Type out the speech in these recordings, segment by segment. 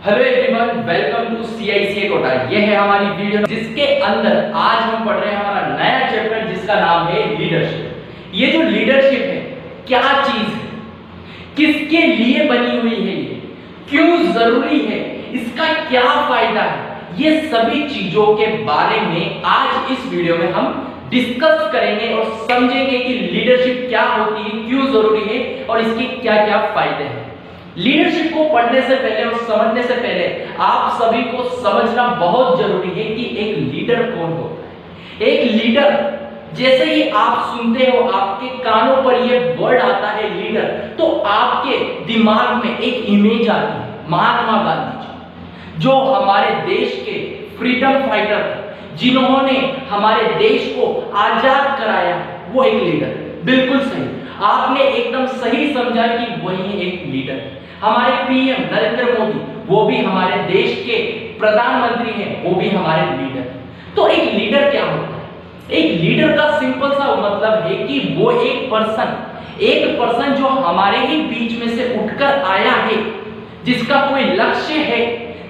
Hello everyone, welcome to CICA Kota. ये है हमारी वीडियो जिसके अंदर आज हम पढ़ रहे हैं हमारा नया चैप्टर जिसका नाम है लीडरशिप। ये जो लीडरशिप है क्या चीज है, किसके लिए बनी हुई है, ये क्यों जरूरी है, इसका क्या फायदा है, ये सभी चीजों के बारे में आज इस वीडियो में हम डिस्कस करेंगे और समझेंगे कि लीडरशिप क्या होती है, क्यों जरूरी है और इसके क्या क्या फायदे हैं। लीडरशिप को पढ़ने से पहले और समझने से पहले आप सभी को समझना बहुत जरूरी है कि एक लीडर कौन होता है। एक लीडर जैसे ही आप सुनते हो, आपके कानों पर ये वर्ड आता है लीडर, तो आपके दिमाग में एक इमेज आती है महात्मा गांधी जी, जो हमारे देश के फ्रीडम फाइटर, जिन्होंने हमारे देश को आजाद कराया, वो एक लीडर। बिल्कुल सही, आपने एकदम सही समझा कि वही एक लीडर है। हमारे पीएम नरेंद्र मोदी, वो भी हमारे देश के प्रधानमंत्री हैं, वो भी हमारे लीडर हैं। तो एक लीडर क्या होता है? एक लीडर का सिंपल सा मतलब है कि वो एक पर्सन जो हमारे ही बीच में से उठकर आया है, जिसका कोई लक्ष्य है,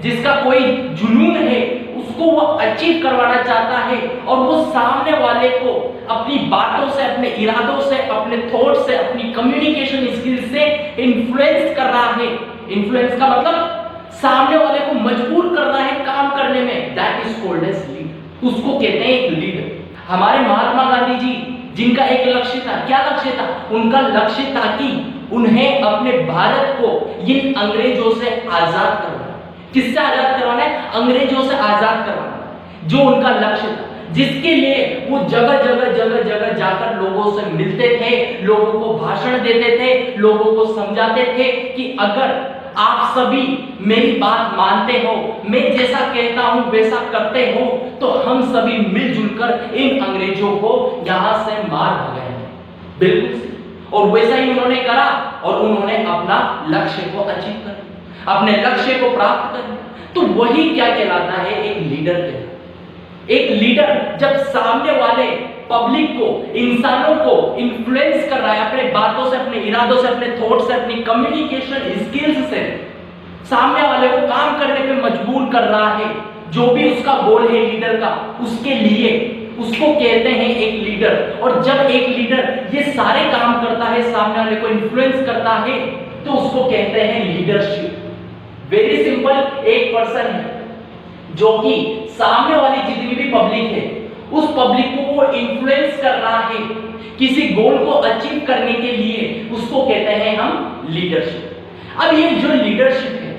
जिसका कोई जुनून है, उसको वो अचीव करवाना चाहता है और वो सामने वाले को अपनी बातों से, अपने इरादों से, अपने थॉट से, अपनी कम्युनिकेशन स्किल से इन्फ्लुएंस कर रहा है। इन्फ्लुएंस का मतलब सामने वाले को मजबूर कर रहा है काम करने में। That is called as lead. उसको कहते हैं एक लीडर। हमारे महात्मा गांधी जी, जिनका एक लक्ष्य था, क्या लक्ष्य था? उनका लक्ष्य था कि उन्हें अपने भारत को इन अंग्रेजों से आजाद करवाना। किससे आजाद करवाना है? अंग्रेजों से आजाद करवाना, जो उनका लक्ष्य था, जिसके लिए वो जगह जगह जाकर लोगों से मिलते थे, लोगों को भाषण देते थे, लोगों को समझाते थे कि अगर आप सभी मेरी बात मानते हो, मैं जैसा कहता हूं वैसा करते हो, तो हम सभी मिलजुल कर इन अंग्रेजों को यहां से मार भगाएंगे। बिल्कुल, और वैसा ही उन्होंने करा और उन्होंने अपना लक्ष्य को अचीव कर, अपने लक्ष्य को प्राप्त कर। तो वही क्या कहलाता है? एक लीडर कहलाता है। एक लीडर जब सामने वाले पब्लिक को, इंसानों को इन्फ्लुएंस कर रहा है अपने बातों से, अपने इरादों से, अपने थॉट से, अपनी कम्युनिकेशन स्किल्स से, सामने वाले को काम करने पे मजबूर कर रहा है, जो भी उसका गोल है लीडर का, उसके लिए, उसको कहते हैं एक लीडर। और जब एक लीडर ये सारे काम करता है, सामने वाले को इन्फ्लुएंस करता है, तो उसको कहते हैं लीडरशिप। वेरी सिंपल, एक पर्सन है जो कि सामने वाली जितनी भी पब्लिक है, उस पब्लिक को वो इन्फ्लुएंस कर रहा है किसी गोल को अचीव करने के लिए, उसको कहते हैं हम लीडरशिप। अब ये जो लीडरशिप है,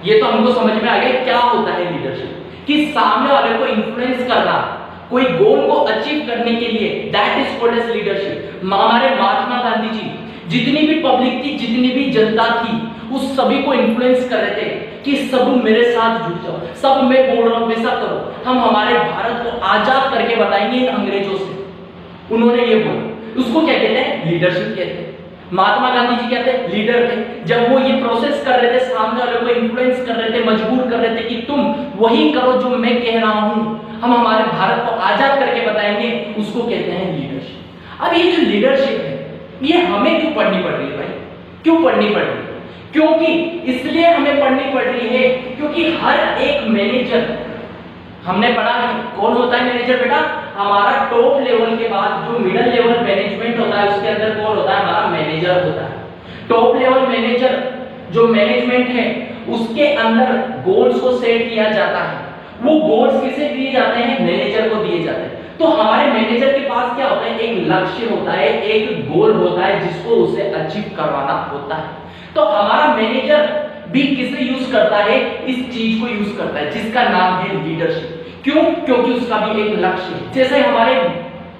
ये तो हमको समझ में आ गया क्या होता है लीडरशिप, कि सामने वाले को इन्फ्लुएंस करना कोई गोल को अचीव करने के लिए, that is called as leadership. हमारे महात्मा गांधी जी जितनी भी पब्लिक थी, जितनी भी जनता थी, उस सभी को इन्फ्लुएंस कर रहे थे कि सब मेरे साथ जुट जाओ, सब मैं बोल रहा हूं वैसा करो, हम हमारे भारत को आजाद करके बताएंगे इन अंग्रेजों से। उन्होंने ये बोला, उसको क्या कहते हैं? लीडरशिप कहते हैं। महात्मा गांधी जी कहते हैं लीडर थे। जब वो ये प्रोसेस कर रहे थे, सामने वाले को इन्फ्लुएंस कर रहे थे, मजबूर कर रहे थे कि तुम वही करो जो मैं कह रहा हूं, हम हमारे भारत को आजाद करके बताएंगे, उसको कहते हैं लीडरशिप। अब ये जो लीडरशिप है, ये हमें क्यों पढ़नी पड़ रही है भाई? क्यों पढ़नी पड़ रही है? क्योंकि इसलिए हमें पढ़नी पड़ रही है क्योंकि हर एक मैनेजर, हमने पढ़ा है कौन होता है मैनेजर बेटा? हमारा टॉप लेवल के बाद जो मिडिल लेवल मैनेजमेंट होता है, उसके अंदर कौन होता है? हमारा मैनेजर होता है। टॉप लेवल मैनेजर जो मैनेजमेंट है, उसके अंदर गोल्स को सेट किया जाता है। वो गोल्स किसे दिए जाते हैं? मैनेजर को दिए जाते हैं। तो हमारे मैनेजर के पास क्या होता है? एक लक्ष्य होता है, एक गोल होता है, जिसको उसे अचीव करवाना होता है। तो हमारा मैनेजर भी किसे यूज करता है? इस चीज को यूज करता है, जिसका नाम है लीडरशिप। क्यों? क्योंकि उसका भी एक लक्ष्य है। जैसे हमारे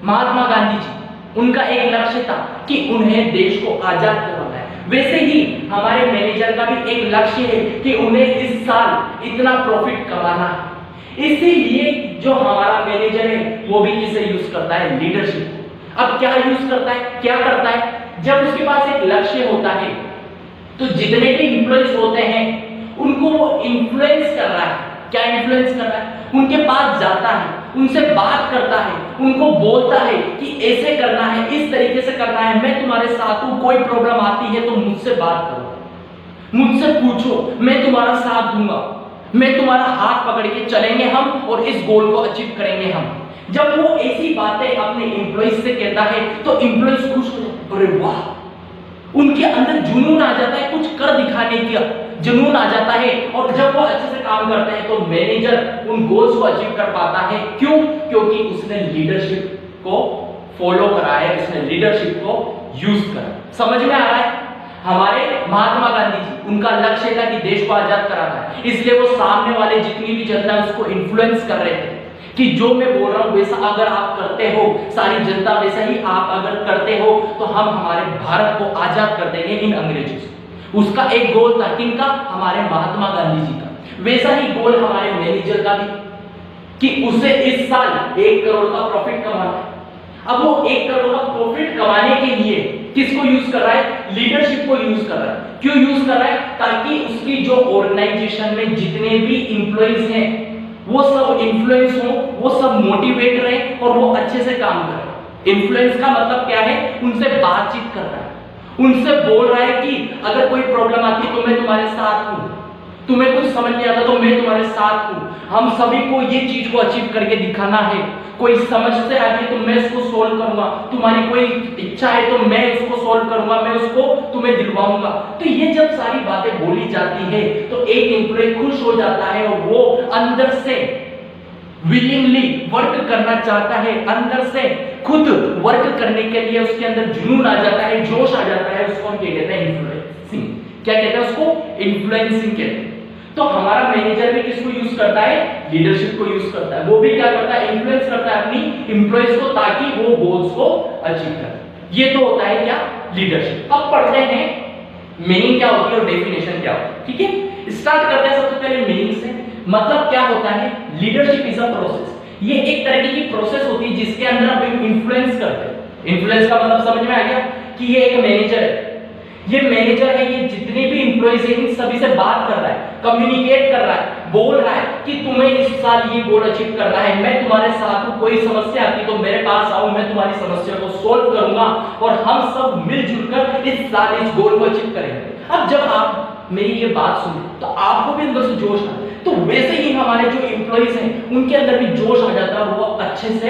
महात्मा गांधी जी, उनका एक लक्ष्य था कि उन्हें देश को आजाद करवाना है, वैसे ही हमारे मैनेजर का भी एक लक्ष्य है कि उन्हें इस साल इतना प्रॉफिट कमाना है। इसीलिए जो हमारा मैनेजर है, वो भी किसे यूज करता है? लीडरशिप। अब क्या यूज करता है, क्या करता है? जब उसके पास एक लक्ष्य होता है, तो जितने भी इन्फ्लुएंस होते हैं, उनको वो इन्फ्लुएंस कर रहा है। क्या इन्फ्लुएंस कर रहा है? उनके पास जाता है, उनसे बात करता है, उनको बोलता है कि ऐसे करना है, इस तरीके से करना है, मैं तुम्हारे साथ हूं, कोई प्रॉब्लम आती है तो मुझसे बात करो, मुझसे पूछो, मैं तुम्हारा तुम्हारा साथ दूंगा, मैं तुम्हारा हाथ पकड़ के चलेंगे हम और इस गोल को अचीव करेंगे हम। जब वो ऐसी बातें अपने एम्प्लॉइज से कहता है तो एम्प्लॉइज खुश हो जाते हैं, अरे वाह, उनके अंदर जुनून आ जाता है, कुछ कर दिखाने का जुनून आ जाता है। और जब वो अच्छे से काम करते हैं तो मैनेजर उन गोल्स को अचीव कर पाता है। क्यों? क्योंकि उसने लीडरशिप को फॉलो करा है, उसने लीडरशिप को यूज करा। समझ में आ रहा है? हमारे महात्मा गांधी जी, उनका लक्ष्य था कि देश को आजाद कराना, इसलिए वो सामने वाले जितनी भी जनता है उसको इन्फ्लुएंस कर रहे थे कि जो मैं बोल रहा हूं वैसा अगर आप करते हो, सारी जनता वैसा ही आप अगर करते हो तो हम हमारे भारत को आजाद कर देंगे इन अंग्रेजों से। उसका एक गोल था, किनका? हमारे महात्मा गांधी जी का। वैसा ही गोल हमारे मैनेजर का भी, कि उसे इस साल 1 करोड़ का प्रॉफिट कमाना है। अब वो 1 करोड़ का प्रॉफिट कमाने के लिए किसको यूज कर रहा है? लीडरशिप को यूज कर रहा है। क्यों यूज कर रहा है? ताकि उसकी जो ऑर्गेनाइजेशन में जितने भी एम्प्लॉइज हैं वो सब इन्फ्लुएंस हो, वो सब मोटिवेट रहे और वो अच्छे से काम करें। इन्फ्लुएंस का मतलब क्या है? उनसे बातचीत कर रहा है, उनसे बोल रहा है कि अगर कोई प्रॉब्लम आती है तो मैं तुम्हारे साथ हूं, तुम्हें कुछ समझ नहीं आता तो मैं तुम्हारे साथ हूं। हम सभी को ये चीज को अचीव करके दिखाना है। कोई समझ से आ गई तो मैं इसको सोल्व करूंगा, तुम्हारी कोई इच्छा है तो मैं उसको सोल्व करूंगा, मैं उसको तुम्हें दिलवाऊंगा। तो ये जब सारी बातें बोली जाती है तो एक एम्प्लॉय खुश हो जाता है और वो अंदर से विलिंगली वर्क करना चाहता है, अंदर से खुद वर्क करने के लिए उसके अंदर जुनून आ जाता है, जोश आ जाता है। उसको हम क्या कहते हैं? इन्फ्लुएंसिंग। क्या कहते हैं उसको? इन्फ्लुएंसिंग कहते हैं। तो हमारा मैनेजर भी किसको यूज करता है? लीडरशिप को यूज करता है। वो भी क्या करता है? इन्फ्लुएंस करता है अपनी एम्प्लॉइज को ताकि वो गोल्स को अचीव करे। ये तो होता है क्या? लीडरशिप। अब पढ़ते हैं मीनिंग क्या होती है और डेफिनेशन क्या होती है। ठीक है, स्टार्ट करते हैं सबसे पहले मीनिंग से। मतलब क्या होता है? Leadership is a process. ये एक तरीके की प्रोसेस होती है जिसके अंदर आप इन्फ्लुएंस करते हैं। इन्फ्लुएंस का मतलब समझ में आ गया कि ये एक मैनेजर है, ये मैनेजर है, ये जितने भी एम्प्लॉइज हैं इन सभी से बात कर रहा है, कम्युनिकेट कर रहा है, बोल रहा है कि तुम्हें इस साल ये गोल अचीव करना है, मैं तुम्हारे साथ हूं, कोई समस्या आती तो मेरे पास आओ, मैं तुम्हारी समस्या को सोल्व करूंगा और हम सब मिलजुल कर इस साल इस गोल को अचीव करेंगे। अब जब आप मेरी ये बात सुने तो आपको भी अंदर से जोश आ, तो वैसे ही हमारे जो एम्प्लॉइज हैं उनके अंदर भी जोश आ जाता है और वो अच्छे से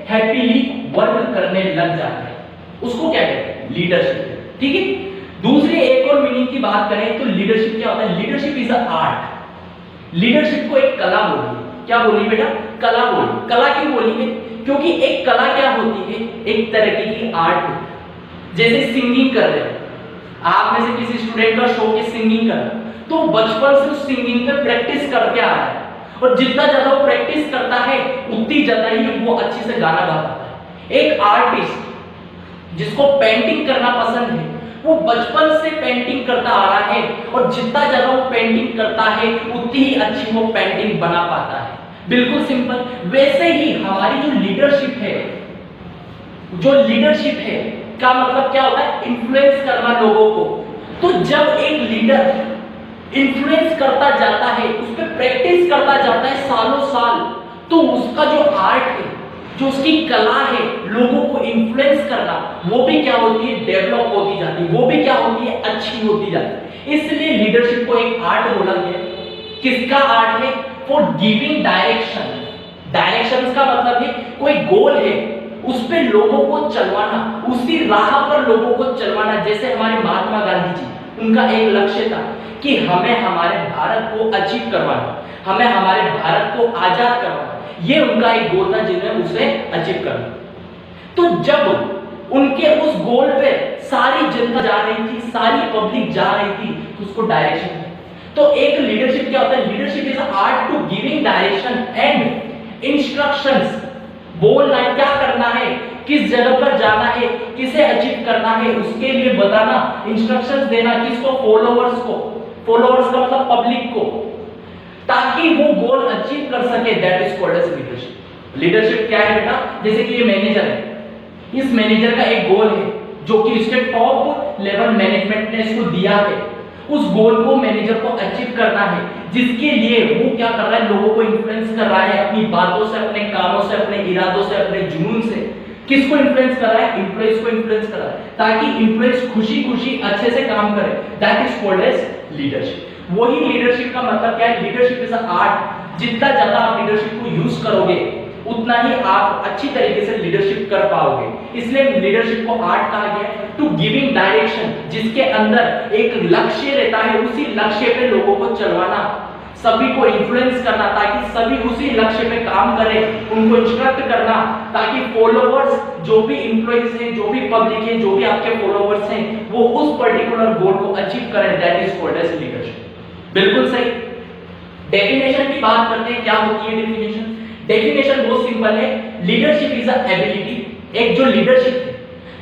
हैप्पीली वर्क करने लग जाते हैं। उसको क्या कहते हैं? लीडरशिप। ठीक है, दूसरी एक और मीनिंग की बात करें तो लीडरशिप क्या होता है? Leadership is a art. Leadership को एक कला बोलिए। क्या बोलिए बेटा? कला बोलिए। कला क्यों बोलिए? क्योंकि एक कला क्या होती है? एक तरह की आर्ट होती है। जैसे सिंगिंग कर रहे हो, आप में से किसी स्टूडेंट का शौक है सिंगिंग करना, तो बचपन से उस सिंगिंग पे प्रैक्टिस करके आ रहा है और जितना ज्यादा वो प्रैक्टिस करता है उतनी ज्यादा ही वो अच्छे से गाना गा पाता है। एक आर्टिस्ट जिसको पेंटिंग करना पसंद है वो बचपन से पेंटिंग करता आ रहा है और जितना ज्यादा वो पेंटिंग करता है उतनी ही अच्छी वो पेंटिंग बना पाता है। बिल्कुल सिंपल। वैसे ही हमारी जो लीडरशिप है, जो लीडरशिप है का मतलब क्या होता है? इन्फ्लुएंस करना लोगों को। तो जब एक लीडर इन्फ्लुएंस करता जाता है, उस पर प्रैक्टिस करता जाता है सालों साल, तो उसका जो आर्ट है, जो उसकी कला है लोगों को इन्फ्लुएंस करना, वो भी क्या होती है? डेवलप होती जाती है, वो भी क्या होती है? अच्छी होती जाती है। इसलिए लीडरशिप को एक आर्ट बोला गया। किसका आर्ट है? For giving direction. डायरेक्शन का मतलब है कोई गोल है उस पे लोगों को चलवाना, उसी राह पर लोगों को चलवाना। जैसे हमारे महात्मा गांधी जी, उनका एक लक्ष्य था कि हमें हमारे भारत को अचीव करवाना, हमें हमारे भारत को आजाद करवाना। ये उनका एक गोल था जिन्हें उसे अचीव करना। तो जब उनके उस गोल पे सारी जनता जा रही थी, सारी पब्लिक जा रही थी, तो उसको डायरेक्शन है। तो एक लीडरशिप क्या होता है? Leadership is art to giving direction and instructions. बोलना है, क्या करना है, किस जगह पर जाना है, किसे अचीव करना है, उसके लिए बताना, इंस्ट्रक्शंस देना। किसको? फॉलोअर्स को। फॉलोअर्स का मतलब पब्लिक को, ताकि वो गोल अचीव कर सके। That is called as leadership. Leadership क्या है बेटा? जैसे कि ये मैनेजर है, इस मैनेजर का एक गोल है जो कि इसके टॉप लेवल मैनेजमेंट ने इसको दिया है। उस गोल को मैनेजर को अचीव करना है, जिसके लिए वो क्या कर रहा है? लोगों को इन्फ्लुएंस कर रहा है अपनी बातों से, अपने कामों से, अपने इरादों से, अपने जुनून से। किसको इन्फ्लुएंस कर रहा है? एम्प्लॉइज को इन्फ्लुएंस कर रहा है, ताकि एम्प्लॉइज खुशी खुशी अच्छे से काम करे। That is called as leadership. वही लीडरशिप का मतलब क्या है? Leadership is a art. जितना ज्यादा आप लीडरशिप को यूज करोगे उतना ही आप अच्छी तरीके से लीडरशिप कर पाओगे। इसलिए लीडरशिप को आर्ट कहा गया है। टू गिविंग डायरेक्शन, जिसके अंदर एक लक्ष्य रहता है, उसी लक्ष्य पे लोगों को चलवाना, सभी को इन्फ्लुएंस करना ताकि सभी उसी लक्ष्य पे काम करें, उनको इंस्ट्रक्ट करना ताकि फॉलोवर्स, जो भी एम्प्लॉइज हैं, जो भी पब्लिक है, जो भी आपके फॉलोवर्स हैं, वो उस पर्टिकुलर गोल को अचीव करें। That is called as leadership. बिल्कुल सही। डेफिनेशन की बात करते हैं, क्या होती है डेफिनेशन? डेफिनेशन बहुत सिंपल है। लीडरशिप इज अ एबिलिटी, एक जो लीडरशिप है,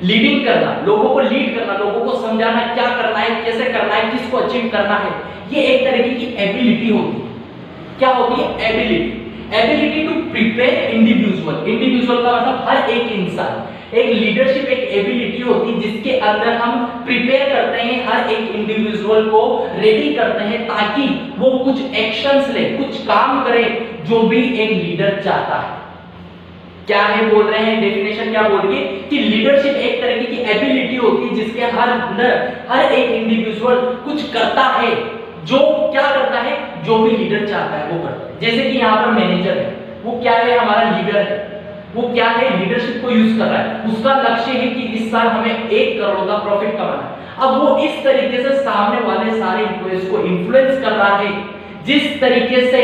लीडिंग करना, लोगों को लीड करना, लोगों को समझाना क्या करना है, कैसे करना है, किसको अचीव करना है, ये एक तरीके की एबिलिटी होती है। क्या होती है? Ability. Ability to prepare individual. Individual का मतलब हर एक इंसान। एक लीडरशिप एक एबिलिटी होती है जिसके अंदर हम प्रिपेयर करते हैं, हर एक इंडिविजुअल को रेडी करते हैं ताकि वो कुछ एक्शंस ले, कुछ काम करे जो भी एक लीडर चाहता है। क्या है बोल रहे हैं? डेफिनेशन क्या बोल रही है कि लीडरशिप एक तरीके की एबिलिटी होती है जिसके हर एक इंडिविजुअल कुछ करता है, जो क्या करता है, जो भी लीडर चाहता है वो करता है। जैसे कि यहाँ पर मैनेजर है, वो क्या है? हमारा लीडर है। वो क्या है? लीडरशिप को यूज कर रहा है। उसका लक्ष्य है कि इस साल हमें 1 करोड़ का प्रॉफिट कमाना है। अब वो इस तरीके से सामने वाले सारे एम्प्लॉइज को इन्फ्लुएंस कर रहा है जिस तरीके से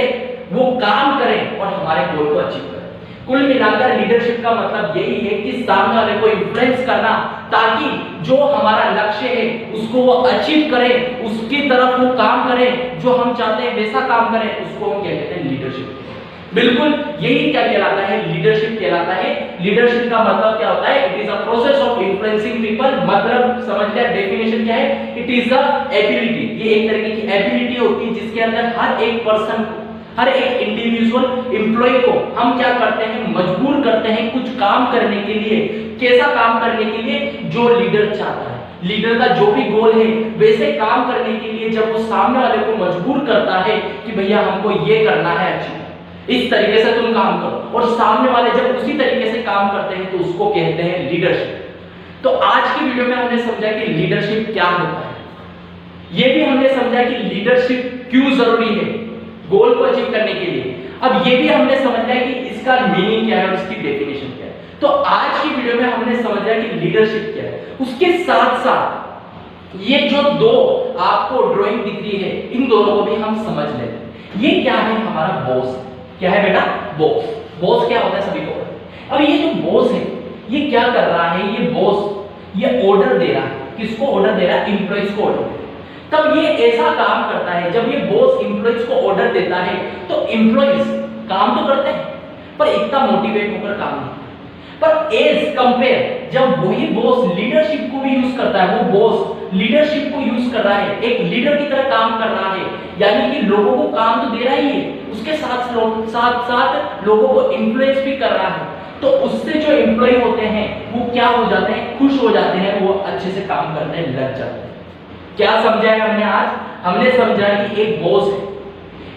वो काम करें और हमारे गोल को अचीव करें। कुल मिलाकर लीडरशिप का मतलब यही है कि सामने वाले को इन्फ्लुएंस करना ताकि जो हमारा लक्ष्य है उसको वो अचीव करे, उसकी तरफ वो काम करे, जो हम चाहते हैं वैसा काम करें, उसको हम कहते हैं लीडरशिप। बिल्कुल यही क्या कहलाता है? लीडरशिप कहलाता है। लीडरशिप का मतलब क्या होता है? It is a process of influencing people. मतलब समझ लिया डेफिनेशन क्या है? It is a ability. ये एक तरीके की एबिलिटी होती है जिसके अंदर हर एक पर्सन को, हर एक इंडिविजुअल एम्प्लॉय को हम क्या करते हैं? मजबूर करते हैं कुछ काम करने के लिए। कैसा काम करने के लिए? जो लीडर चाहता है, लीडर का जो भी गोल है वैसे काम करने के लिए जब वो सामने वाले को मजबूर करता है कि भैया हमको ये करना है, अच्छा इस तरीके से तुम काम करो, और सामने वाले जब उसी तरीके से काम करते हैं तो उसको कहते हैं लीडरशिप। तो आज की वीडियो में हमने समझा कि लीडरशिप क्या होता है, ये भी हमने समझा कि लीडरशिप क्यों जरूरी है गोल को अचीव करने के लिए। अब ये भी हमने समझा कि इसका मीनिंग क्या है और इसकी डेफिनेशन क्या है। तो आज की वीडियो में हमने समझा कि लीडरशिप क्या है। उसके साथ साथ ये जो दो आपको ड्राइंग दिख रही है, इन दोनों को भी हम समझ लेते हैं। ये क्या है? हमारा बॉस। क्या है बेटा? बॉस। बॉस क्या होता है सभी को? अब ये जो बॉस है ये क्या कर रहा है? ये बॉस ये ऑर्डर दे रहा है। किसको ऑर्डर दे रहा है? एम्प्लॉइज को ऑर्डर दे रहा है। तब ये ऐसा काम करता है, जब ये बॉस एम्प्लॉइज को ऑर्डर देता है तो एम्प्लॉइज काम तो करते हैं पर इतना मोटिवेट होकर काम नहीं। पर एज कंपेयर जब वही बॉस लीडरशिप को भी यूज करता है, वो बॉस लीडरशिप को यूज कर रहा है, एक लीडर की तरह काम कर रहा है, यानी कि लोगों को काम तो दे रहा ही है, उसके साथ साथ लोगों को इन्फ्लुएंस भी कर रहा है। तो उससे जो एम्प्लॉय होते हैं वो क्या हो जाते हैं? खुश हो जाते हैं, वो अच्छे से काम करने लग जाते हैं। क्या समझा है हमने आज? हमने समझा कि एक बॉस है,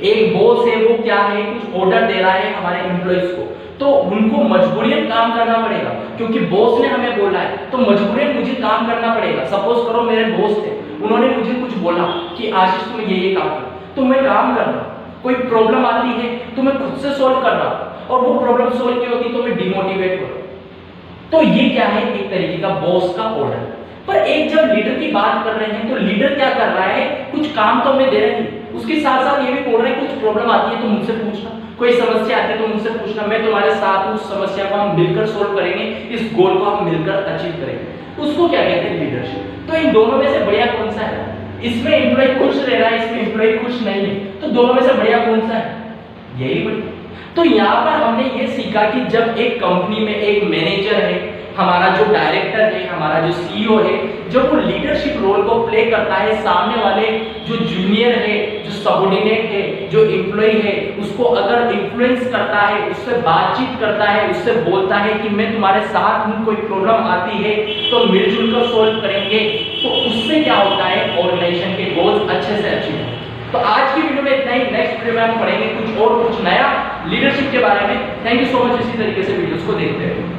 एक बॉस है, वो क्या है? कुछ ऑर्डर दे रहा है हमारे एम्प्लॉइज को, तो उनको मजबूरियन काम करना पड़ेगा क्योंकि बॉस ने हमें बोला है, तो मजबूरियन मुझे काम करना पड़ेगा। सपोज करो मेरे बॉस थे, उन्होंने मुझे कुछ बोला कि आशीष तुम ये काम करो, तो मैं काम कर रहा हूं। कोई प्रॉब्लम आती है तो मैं खुद से सॉल्व कर रहा हूं, और वो प्रॉब्लम सॉल्व की होती तो मैं डिमोटिवेट हो रहा हूं। तो ये क्या है? एक तरीके का बॉस का ऑर्डर। पर एक जब लीडर की बात कर रहे हैं तो लीडर क्या कर रहा है? कुछ काम तो हमें दे रहे हैं, उसके साथ साथ ये भी बोल रहे हैं कुछ प्रॉब्लम आती है तो मुझसे पूछना, कोई समस्या आती है तो मुझसे पूछना, मैं तुम्हारे साथ उस समस्या को हम मिलकर सॉल्व करेंगे, इस गोल को हम मिलकर अचीव करेंगे। उसको क्या कहते हैं? लीडरशिप। तो इन दोनों में से बढ़िया कौन सा है? इसमें एम्प्लॉय खुश रह रहा है, इसमें एम्प्लॉय खुश नहीं है, तो दोनों में से बढ़िया कौन सा है? यही बढ़िया। तो यहाँ पर हमने ये सीखा कि जब एक कंपनी में एक मैनेजर है, हमारा जो डायरेक्टर है, हमारा जो सीईओ है, जब वो लीडरशिप रोल को प्ले करता है, सामने वाले जो जूनियर है, जो सबऑर्डिनेट है, जो एम्प्लॉय है, उसको अगर इन्फ्लुएंस करता है, उससे बातचीत करता है, उससे बोलता है कि मैं तुम्हारे साथ हूं, कोई प्रॉब्लम आती है तो मिलजुल कर सॉल्व करेंगे, तो उससे क्या होता है? ऑर्गेनाइजेशन के गोल्स अच्छे से अचीव होते हैं। तो आज की वीडियो में इतना ही। नेक्स्ट वीडियो में हम पढ़ेंगे कुछ और, कुछ नया लीडरशिप के बारे में। Thank you so much. इसी तरीके से वीडियोस को देखते हैं।